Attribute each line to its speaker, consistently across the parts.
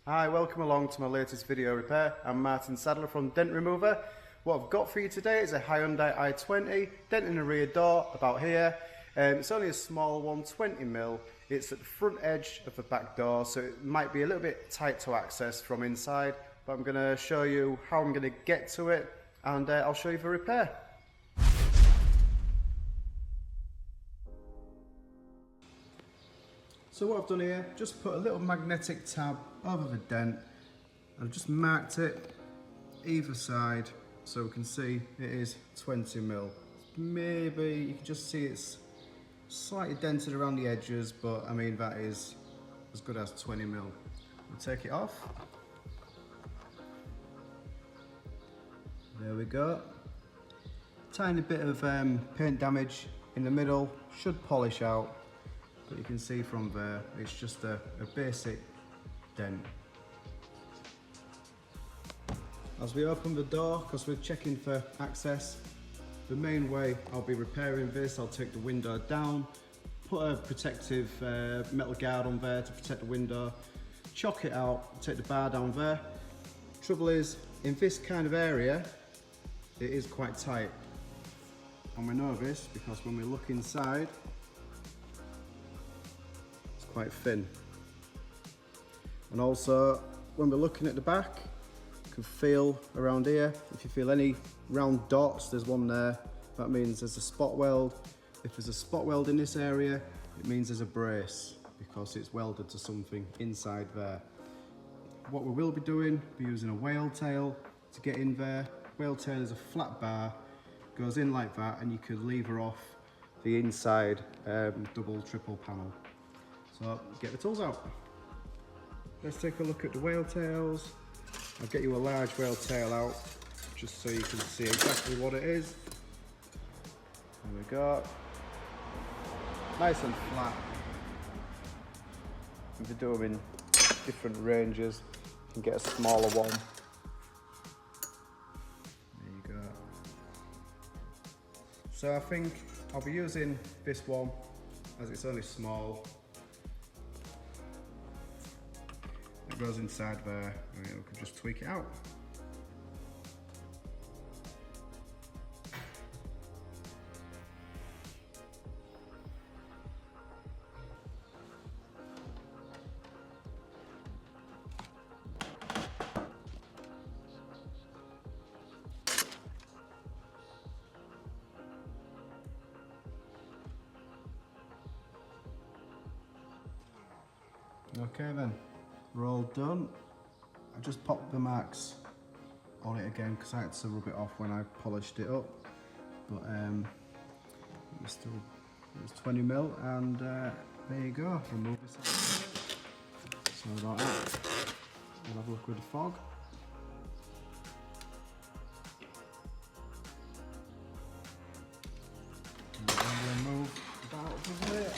Speaker 1: Hi, welcome along to my latest video repair. I'm Martin Sadler from Dent Remover. What I've got for you today is a HYUNDAI i20, dent in the rear door, about here. It's only a small one, 20mm. It's at the front edge of the back door, so it might be a little bit tight to access from inside, but I'm going to show you how I'm going to get to it, and I'll show you the repair. So what I've done here, just put a little magnetic tab over the dent. I've just marked it either side so we can see it is 20mm. Maybe you can just see it's slightly dented around the edges, but I mean that is as good as 20mm. We'll take it off. There we go. Tiny bit of paint damage in the middle, should polish out. But you can see from there, it's just a basic dent. As we open the door, because we're checking for access, the main way I'll be repairing this, I'll take the window down, put a protective metal guard on there to protect the window, chock it out, take the bar down there. Trouble is, in this kind of area, it is quite tight. And we know this because when we look inside, quite thin. And also when we're looking at the back, you can feel around here, if you feel any round dots, there's one there, that means there's a spot weld. If there's a spot weld in this area, it means there's a brace because it's welded to something inside there. What we will be doing, we're using a whale tail to get in there. Whale tail is a flat bar, goes in like that, and you can lever off the inside double, triple panel. So get the tools out. Let's take a look at the whale tails. I'll get you a large whale tail out just so you can see exactly what it is. There we go. Nice and flat. If you do them in different ranges, you can get a smaller one. There you go. So I think I'll be using this one as it's only small. It goes inside there, and we can just tweak it out. Okay then. We're all done. I just popped the marks on it again because I had to rub it off when I polished it up. But it was 20mm, and there you go. Remove this out. Sorry about that. We'll have a look with the fog. And then we'll remove that out of there.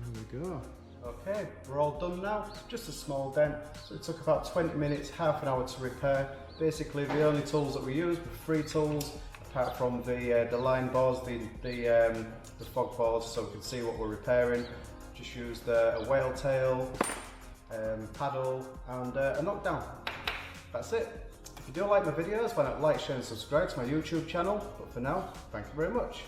Speaker 1: There we go. Okay, we're all done now. Just a small dent, so it took about 20 minutes, half an hour to repair. Basically, the only tools that we used were 3 tools, apart from the line bores, the fog bores, so we can see what we're repairing. Just used a whale tail, paddle, and a knockdown. That's it. If you do like my videos, why not like, share, and subscribe to my YouTube channel. But for now, thank you very much.